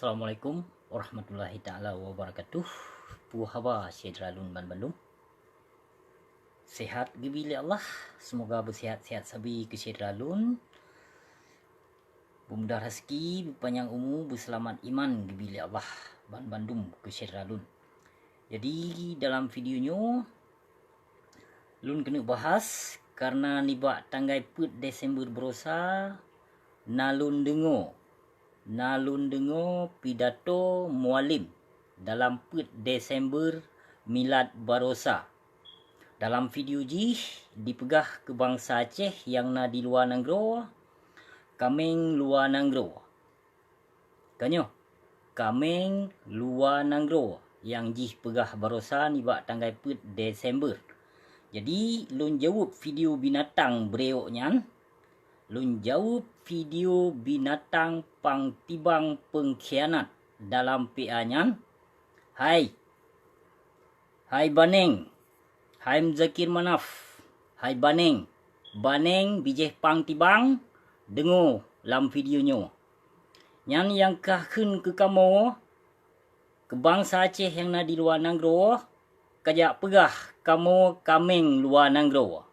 Assalamualaikum warahmatullahi taala wabarakatuh. Puhaba Syedralun Ban Bandung. Sehat gebili Allah. Semoga bersihat-sihat sabi ke Syedralun. Bermudah rezeki, berpanjang umur, berselamat iman gebili Allah Ban Bandung ke Syedralun. Jadi dalam videonya Lun kena bahas karena nibak tanggai put Desember berosa nalun dengo pidato mualim dalam put Desember Milad Barosa. Dalam video ji dipegah ke bangsa Aceh yang na di luar negara, kameng luar negara. Kanyo, kameng luar negara yang ji pegah barosa nibak tanggai put Desember. Jadi lun jawab video binatang bereoknya. Lun jawab video binatang pangtibang pengkhianat dalam PA-nya. Hai Baneng. Hai Mzakir Manaf. Hai Baneng. Baneng bijeh pangtibang dengo dalam videonya. Yang kahun ke kamu ke bangsa Aceh yang na di luar negara, kajak pegah kamu kameng luar negara.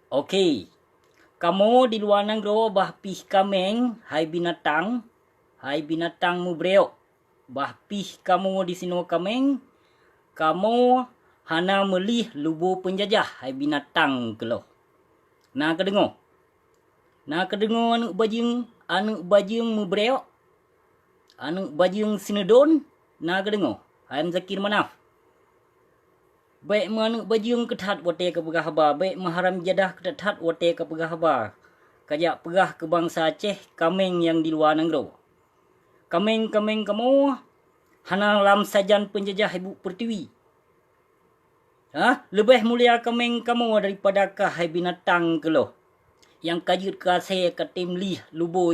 Okey. Kamu di luar negara bah pih kameng, hai binatang mu breok. Bah pih kamu di sini kameng, kamu hana melih lubu penjajah, hai binatang kelo. Nak kedengo anu bajing mu breok, anu bajing sinedon, nak kedengo. Hai Mzakir Manaf. Baik manu bajing ketat wate ke pegah haba, baik maharam jadah ketat wate ke pegah haba. Kajak pegah ke bangsa Aceh kameng yang di luar negara. Kameng kamu hana lam sajan penjajah ibu pertiwi. Lebih mulia kameng kamu daripada kah hai binatang kelo. Yang kajut kasih katim lih lubo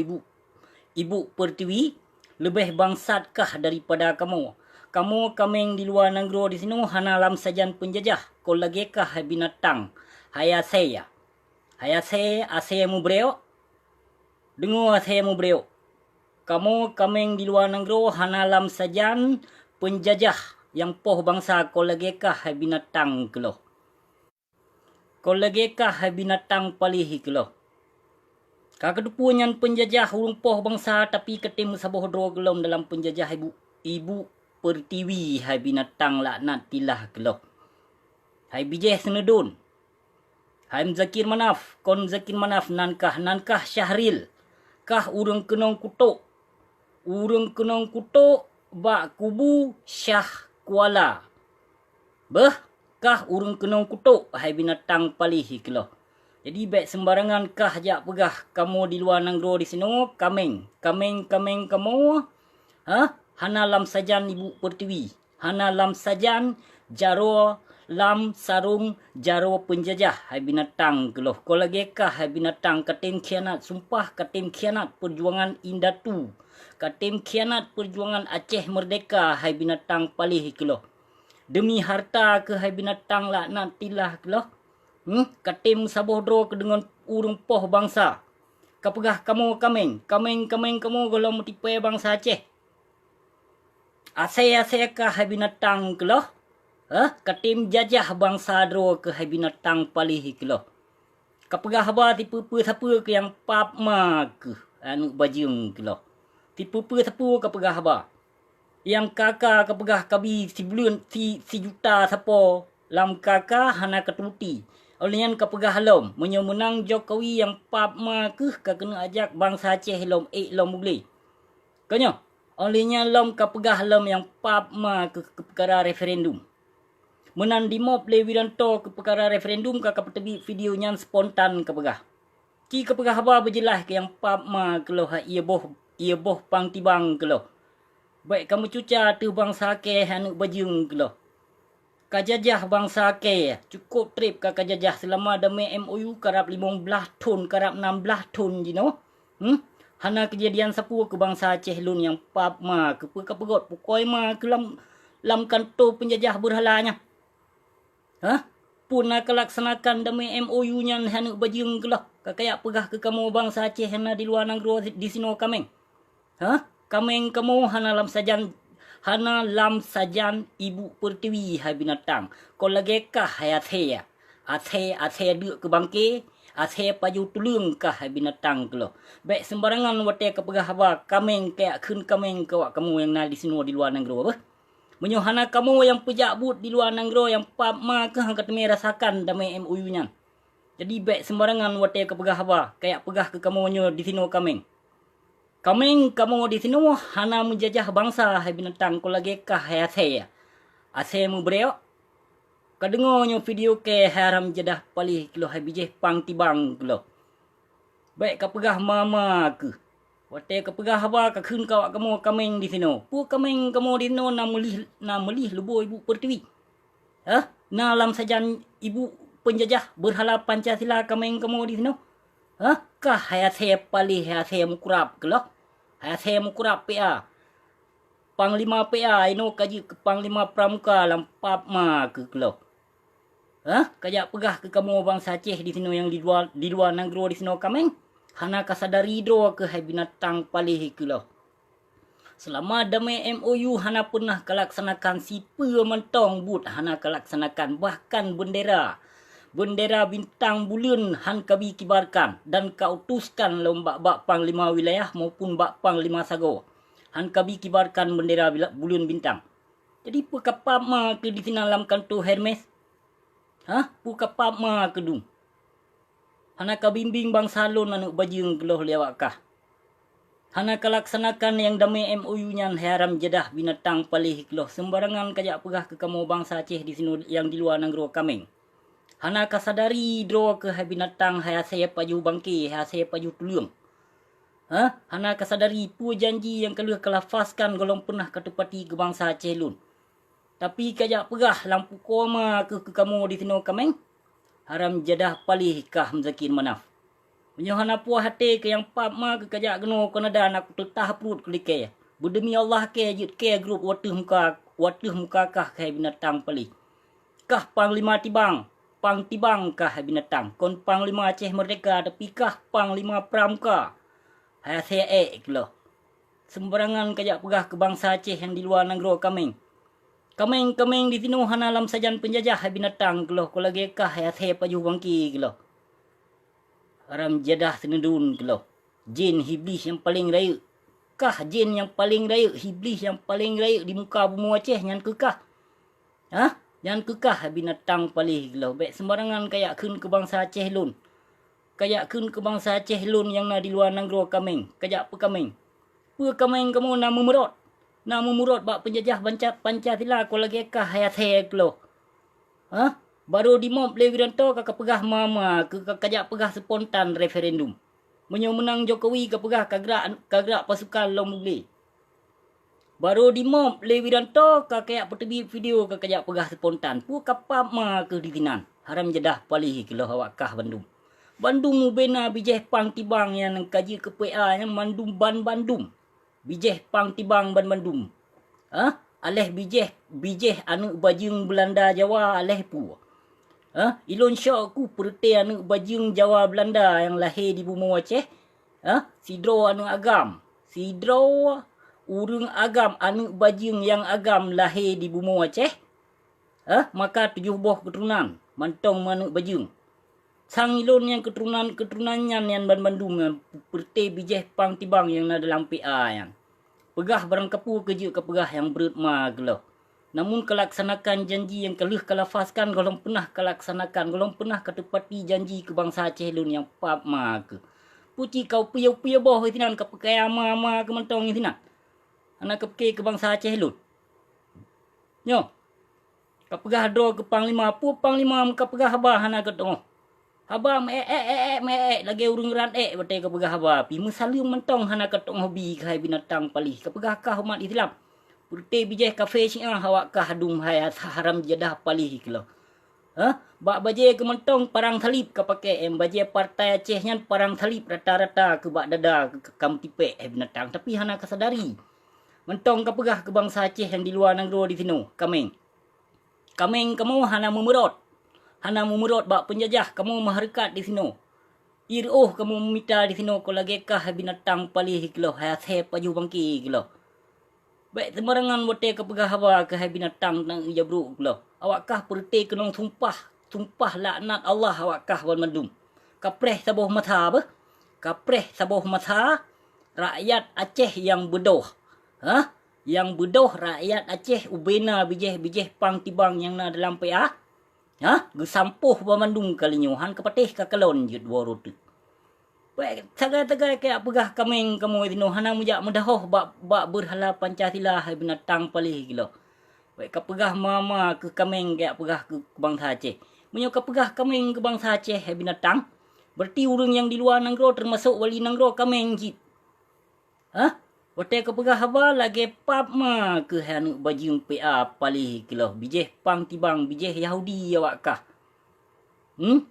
ibu pertiwi, lebih bangsat kah daripada kamu. Kamu kameng di luar negara di sini hana lam sajan penjajah. Kau lagi kah hai binatang? Hai asaya. Hai asaya mu breok. Dengar asaya mu breok. Kamu kameng di luar negara hana lam sajan penjajah yang poh bangsa. Kau lagi kah hai binatang kelo. Kau lagi kah hai binatang palih kelo. Kakedupunya penjajah urung poh bangsa tapi ketim saboh dro gelom dalam penjajah ibu pertiwi hai binatang laknat tilah kelo. Hai bijeh senedun. Hai Mzakir Manaf. Kon Mzakir Manaf nankah Syahril. Kah urung kenong kutuk. Urung kenong kutuk bak kubu Syah Kuala. Kah urung kenong kutuk hai binatang palih kelo. Jadi baik sembarangan kah jak pegah kamu di luar negara di sini kameng kamu hana lam sajan ibu pertiwi, hana lam sajan jaro lam sarung jaro penjajah hai binatang keloh. Kau lagi kah hai binatang katim khianat sumpah, katim khianat perjuangan Indatu, katim khianat perjuangan Aceh merdeka hai binatang palih keloh. Demi harta ke hai binatang laknat tilah keloh. Katim saboh dro ke dengan urung poh bangsa. Kapegah kamu kameng kamu kalau mutipai bangsa Aceh. Asaya kah hai binatang keloh. Katim jajah bangsa dro ke hai binatang palih keloh. Kapegah haba tipu siapa ke yang pap ma ke anu bajing keloh. Tipu siapa kapegah haba. Yang kakak kapegah kabi si bulan si juta siapa lam kakak hana ketuti. Olehnya kapegah halom menang Jokowi yang pap ma ke kena ajak bangsa Aceh lom lom boleh. Kanyo olehnya lom kapegah lom yang pap ma ke perkara referendum. Menan dimop le Wiranto ke perkara referendum kakak petebi videonya spontan kapegah. Ki kapegah haba berjelas ke yang pap ma ke loh ia boh pangtibang ke loh. Baik kamu cuca tu bangsa ke anu bajung ke loh. Kajajah bangsa ke cukup trip ka kajajah selama demi MOU karap 15 ton karap 16 ton jino. Hana kejadian sapu ke bangsa Aceh lun yang pap ma ke pegot pukoi ma ke lam kantor penjajah berhalanya. Pun nak laksanakan demi MOU nya hanu bajung ke lah. Kakayak pegah ke kamu bangsa Aceh hana di luar negara di sini kameng. Kameng kamu hana lam sajan ibu pertiwi hai binatang. Kau lagi kah hai athe. Athe duk ke bangke. Athe paju tulung kah hai binatang kelo. Baik sembarangan wate kepegah haba kameng kayak kun kameng kawak kamu yang na di sini di luar negeri apa. Menyuhana kamu yang pejak but di luar negeri yang pap ma ke hang katme rasakan damai MOU nya. Jadi baik sembarangan wate kepegah haba kayak pegah ke kamu nyo di sini kameng. Kameng kamu di sini hana menjajah bangsa hai binatang ko lagi kah hai athe. Athe mu breok. Kadengonyo video ke haram jedah palih kilo hai bijeh pang tibang kilo. Baik kapegah mama ke. Wate kapegah haba ka khun kawak kamu kameng di sini. Pu kameng kamu di sini na melih lubo ibu pertiwi. Na lam sajan ibu penjajah berhala Pancasila kameng kamu di sini. Kah hayat saya palih hayat saya mukurap ke lah. Hayat saya mukurap PA. Panglima PA ino kaji ke Panglima Pramuka lampap ma ke lah. Kajak pegah ke kamu bangsa Aceh di sini yang di luar negeri di sini kameng. Hana kasadari dro ke hai binatang palih ke lah. Selama damai MOU hana pernah kelaksanakan sipa mentong but hana kelaksanakan bahkan bendera bintang bulan han kabi kibarkan dan kautuskan lomba bak panglima wilayah maupun bak panglima sago. Han kabi kibarkan bendera bulan bintang. Jadi pekapap ma ke di sini dalam kantor Hermes. Pekapap ma ke dung. Hana kabimbing bang salon anak bajing geloh lewakah. Hana kelaksanakan yang damai MOU nya haram jedah binatang palih geloh. Sembarangan kajak pegah ke kamu bangsa Aceh di sini yang di luar negeri kameng. Hana kasadari dro ke hai binatang hai saya paju bangki, hai saya paju tulung. Hana kasadari pu janji yang keluh kelafaskan golong pernah ketepati ke bangsa Aceh lun. Tapi kajak pegah lampu koma ke kamu di sini kameng. Haram jadah palih kah mzakin manaf. Menyohana puah hati ke yang pap ma ke kajak geno konada nak tetah perut kelike. Berdemi Allah ke jut ke grup watuh muka kah ke binatang palih. Kah panglima tibang, pang tibang kah binatang. Kon panglima Aceh Merdeka tapi kah panglima Pramuka. Hai saya kelo. Sembarangan kajak pegah ke bangsa Aceh yang di luar negeri kameng. Kameng di sini hana lam sajan penjajah hai binatang kelo. Ko lagi kah hai saya paju bangki kelo. Haram jadah senedun kelo. Jin iblis yang paling raya. Kah jin yang paling raya, iblis yang paling raya di muka bumi Aceh nyan kekah. Nyan kekah binatang palih kelo. Baik sembarangan kayak kun ke bangsa Aceh lun. Kayak kun ke bangsa Aceh lun yang na di luar negeri kameng. Kajak pe kameng. Pe kameng kamu nama merot. Nama murut bak penjajah Pancasila ko lagi kah hayat saya kelo. Baru di mob le Wiranto kakak pegah mama ke kajak pegah spontan referendum. Menyo menang Jokowi ke pegah kagrak pasukan long muli. Baru di mob le Wiranto kakak pertebi video ke kajak pegah spontan. Pu kapap ma ke ditinan. Haram jedah palih kelo awak kah Bandung. Bandung bena bijeh pang tibang yang kaji ke PA nya Bandung. Bijeh pang tibang Bandung. Aleh bijeh anu bajing Belanda Jawa aleh pu. Ilon syok ku perti anu bajing Jawa Belanda yang lahir di bumi Aceh. Sidro anu agam. Sidro urung agam anu bajing yang agam lahir di bumi Aceh. Maka 7 buah keturunan mantong manu bajing. Sang ilon yang keturunannya yang Bandung yang perti bijeh pang tibang yang ada dalam PA yang. Pegah barang kepu keju ke pegah yang berat ma gelo. Namun kelaksanakan janji yang keluh kelafaskan golong pernah kelaksanakan, golong pernah ketepati janji ke bangsa Aceh lun yang pap ma ke. Puci kau puya boh itinan ke pakai ama ke mentong itinan. Anak ke bangsa Aceh lun. Nyo. Kapegah do ke panglima, pu panglima kapegah bah anak ke tong. Haba me lagi urung ran bate ke pegah haba pi musalim mentong hana ke tong hobi kai binatang palih ke pegah kah umat Islam. Purte bijeh kafe Syiah hawak kah dum hayat haram jadah palih kilo. Bak baje ke mentong parang salib ke pakai baje partai Aceh nyan parang salib rata-rata ke bak dada ke kam tipe binatang tapi hana kasadari. Mentong ke pegah ke bangsa Aceh yang di luar negeri di sini kameng. Kameng kamu hana memerot. Hana memerot bak penjajah kamu maharkat di sini. Iroh kamu mita di sini ko lagi kah binatang palih kilo hase paju bangki kilo. Baik semarangan wote ke pegahawa ke binatang nang ijabru kilo. Awak kah perti kenong sumpah laknat Allah awak kah wan mandum. Kapreh sabuh mata apa? Kapreh sabuh mata rakyat Aceh yang bodoh. Ha? Yang bodoh rakyat Aceh ubena bijeh pang tibang yang na dalam PA. Ha? Gesampuh pemandung kalinya han kepatih kakalon jut waro tu. Baik tagai-tagai kayak pegah kameng kamu itu hana mujak mudahoh bak berhala Pancasila hai binatang palih kilo. Baik kapegah mama ke kameng kayak pegah ke bangsa Aceh. Menyo kapegah kameng ke bangsa Aceh hai binatang. Berarti urang yang di luar nanggro termasuk wali nanggro kameng jit. Ha? Wote kapegah haba lagi pap ma ke hanu bajing PA palih kilo. Bijeh pang tibang bijeh Yahudi awak kah.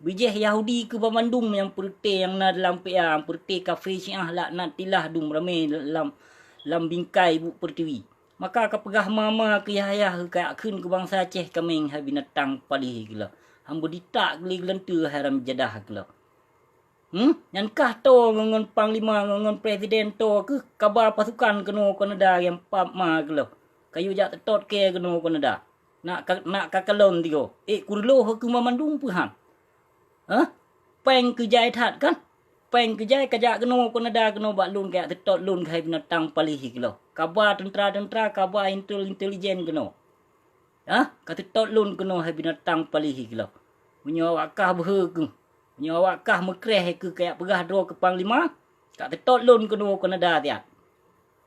Bijeh Yahudi ke Bandung yang perti yang na dalam PA, yang perti kafe Syiah laknat tilah dum ramai dalam bingkai bu pertiwi. Maka kapegah mama ke Yahya ke akun ke bangsa Aceh kameng ha binatang palih kilo. Hambo ditak geli gelentu haram jadah kilo. Yang kah to ngon panglima ngon presiden to ke kabar pasukan keno Kanada yang pap ma kelo. Kayu jak tetot ke keno Kanada. Nak kakalon tigo. Kurlo ke Mandung puhan. Peng kejai that kan? Peng kejai kajak keno Kanada keno bak lun kayak tetot lun kai binatang palih kilo. Kabar tentera, kabar intelijen keno. Katetot lun keno hai binatang palih kilo. Menyawak kah berhe Nyawak kah mekreh ke kayak pegah dro ke panglima. Tak tetot lun kena Kanada tiap.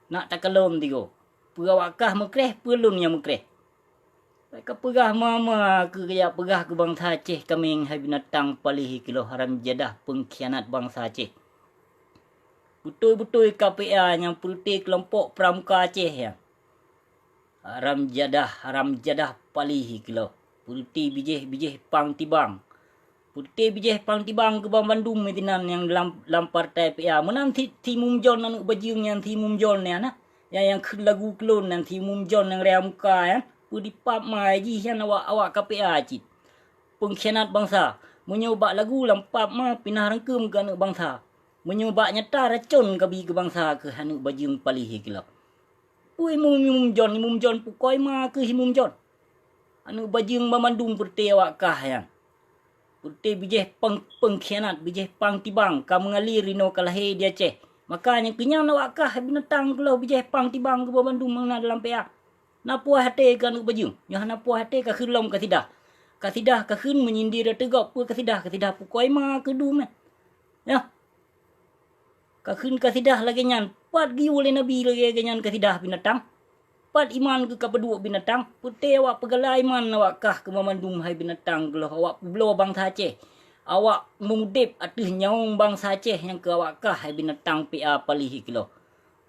Nak tak kelom tigo. Pegawak kah mekreh pelun yang mekreh. Baik pegah mama ke kayak pegah ke bangsa Aceh kameng hai binatang palih kilo haram jadah pengkhianat bangsa Aceh. Betul-betul KPA yang perti kelompok pramuka Aceh ya. Haram jadah palih kilo. Perti bijeh pang tibang. Putih bijeh pang tibang ke Bandung metinan yang dalam partai PA. Menang Timum John anu bajing yang Timum John ni ana. Yang lagu kelon yang Timum John yang rea muka ya. Pudi pap mai ji yang awak KPA cit. Pengkhianat bangsa. Menyobak lagu lampap ma pinah rangkem ke anak bangsa. Menyobak nyata racun kabi ke bangsa ke anak bajing palih kilo. Ui Mum John pukoi ma ke Himum John. Anak bajing Bandung perti awak kah yang. Putih bijeh pengkhianat, bijeh pang tibang, kamu mengalir rino kalahi dia Aceh. Makanya kenyang awak kah binatang kalau bijeh pang tibang ke Bandung mana dalam PA. Napuah hati kan baju. Yang napuah hati ka khulom ka sidah. Ka sidah ka khun menyindir tegak pu ka sidah pukoi ma ke dum. Ya. Ka khun ka sidah lagi nyan. Pat gi oleh Nabi lagi nyan ka sidah binatang. Pat iman ke kapedua binatang. Putih awak pegala iman awak kah ke Bandung hai binatang kalau awak belo bangsa Aceh. Awak mengudip atuh nyaung bangsa Aceh yang ke awak kah hai binatang PA palih kilo.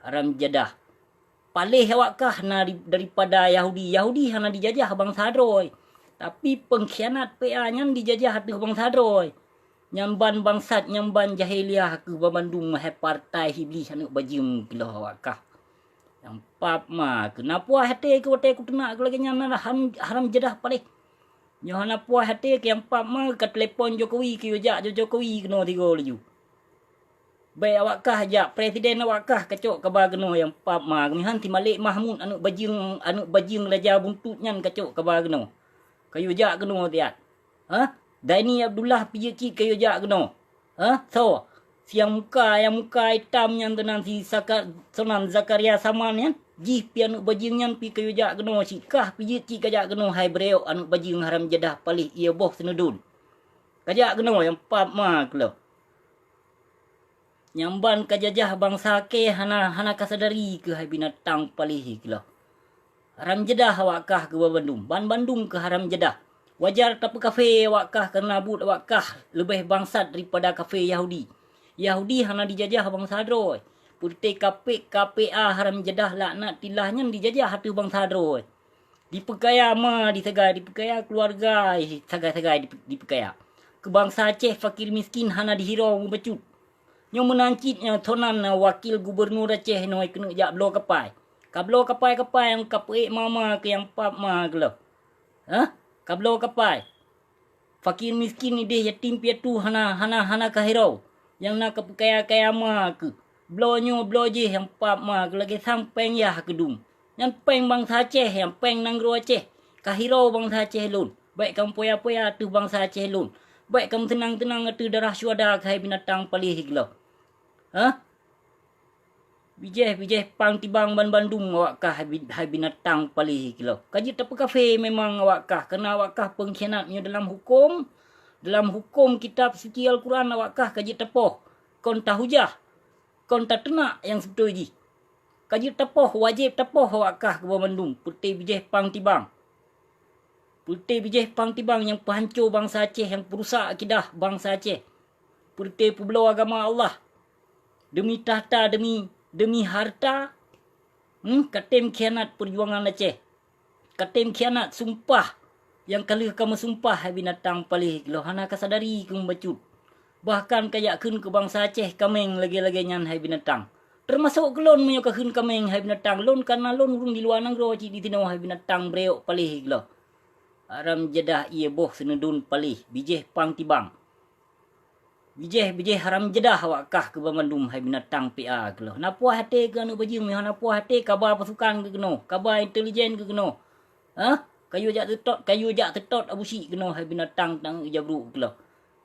Haram jadah. Palih awak kah daripada Yahudi. Yahudi hana dijajah bangsa Hadroi. Tapi pengkhianat PA nyan dijajah atuh bangsa Hadroi. Nyamban bangsat, nyamban jahiliah ke Bandung hai partai iblis anak bajim kilo awak kah. Yang pap ma kenapa hati ke wote ku tenak ke lagi nyana haram jadah palih. Nyohana puas hati ke yang pap ma ke telefon Jokowi ke Jokowi kena tiga laju. Baik awak kah jak presiden awak kah kacok kabar kena yang pap ma kemihan ti Malik Mahmud anak bajing lajar buntut nyan kacok kabar kena. Kayu jak kena tiat. Daini Abdullah pijak cik kayu jak kena. So yang muka hitam yang tenang si Sonan Zakaria Saman yan. Jih pi anu bajing yan pi kayu jak kena cikah pi cik kajak kena hai breok anu bajing haram jadah palih ia boh senudun. Kajak kena yang pap ma kelo. Nyamban kajajah bangsa ke hana kasadari ke hai binatang palih kelo. Haram jadah awak kah ke Bandung. Bandung ke haram jadah. Wajar tapi kafe awak kah kerana but awak kah lebih bangsat daripada kafe Yahudi. Yahudi hana dijajah bangsa Hadroi. Putih KPA haram jadah laknat tilahnya dijajah hatu bangsa Hadroi. Dipekaya ma dipekaya keluarga sagai-sagai dipekaya. Ke bangsa Aceh fakir miskin hana dihirau becut. Yang menancitnya tonan wakil gubernur Aceh noi kena jak belo kapai. Kablo kapai yang kapek mama ke yang pap ma kelo. Kablo kapai. Fakir miskin ni dia yatim piatu hana kahirau. Yang nak ke kaya ma ke. Blonyo bloje yang pap ma ke lagi sampeng ya kedum. Yang peng bangsa Aceh, yang peng nanggro Aceh. Kahirau bangsa Aceh lun. Baik kamu poya-poya tu bangsa Aceh lun. Baik kamu tenang-tenang tu darah syuhada kai binatang palih gelo. Ha? Bijeh pang tibang ban Bandung awak kah hai binatang palih gelo. Kaji tak kafe memang awak kah kerana awak kah pengkhianatnya dalam hukum. Dalam hukum kitab suci Al-Quran awak kah kaji tepoh. Kon tak hujah. Kon tak tenak yang sebetul ji. Kaji tepoh wajib tepoh awak kah ke Bandung. Putih bijeh pang tibang. Putih bijeh pang tibang yang penghancur bangsa Aceh, yang perusak akidah bangsa Aceh. Putih pebelao agama Allah. Demi tahta, demi harta. Katim khianat perjuangan Aceh. Katim khianat sumpah. Yang kali kamu sumpah hai binatang palih gelo hana kasadari kamu bacut. Bahkan kayak kun ke bangsa Aceh kameng lagi-lagi nyan hai binatang. Termasuk kelon punya kahun kameng hai binatang. Lon karena lon urung di luar negro cik di tinau hai binatang breok palih gelo. Haram jedah ia boh senedun palih bijeh pang tibang. Bijeh haram jedah awak kah ke Bandung hai binatang PA gelo. Na puah hati ke anu bajing mi hana puah hati kabar pasukan ke keno, kabar intelijen ke keno. Ha? Kayu jak tetot abu si keno hai binatang tang jabru gelo.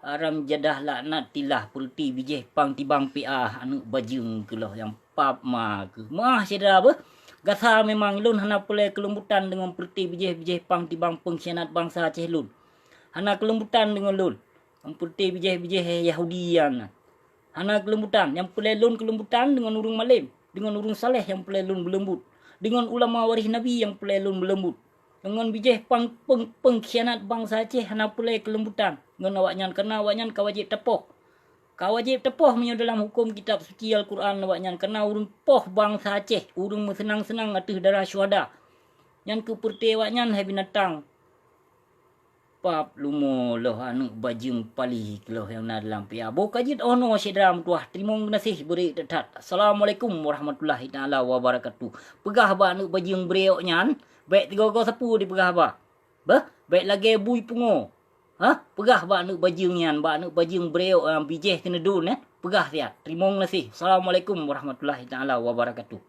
Haram jedah laknat tilah pulti bijeh pang tibang PA anu bajing gelo yang pap ma ke. Mah sedara apa? Gasa memang lun hana pulai kelembutan dengan pulti bijeh pang tibang pengkhianat bangsa Aceh lun. Hana kelembutan dengan lun. Yang putih bijeh Yahudian. Hana kelembutan. Yang pulai lun kelembutan dengan urung malim. Dengan urung saleh yang pulai lun berlembut. Dengan ulama waris Nabi yang pulai lun berlembut. Dengan bijeh pengkhianat bangsa Aceh hana pulai kelembutan. Dengan awaknya kerana awaknya kau wajib tepoh. Kau wajib tepoh punya dalam hukum kitab suci Al-Quran awaknya. Kerana urung poh bangsa Aceh. Urung senang-senang atas darah syuhada. Yang keperti awaknya hai binatang. Pap lumo loh anu bajing palih loh yang na dalam pia. Bo kajit ono sedram tuah. Terima kasih beri detat. Assalamualaikum warahmatullahi taala wabarakatuh. Pegah ba anu bajing breok nyan. Baik 3 sapu di pegah ba. Baik lagi bui pungo. Ha? Pegah ba anu bajing nyan, ba anu bajing breok bijeh tenedun Pegah dia. Terima kasih. Assalamualaikum warahmatullahi taala wabarakatuh.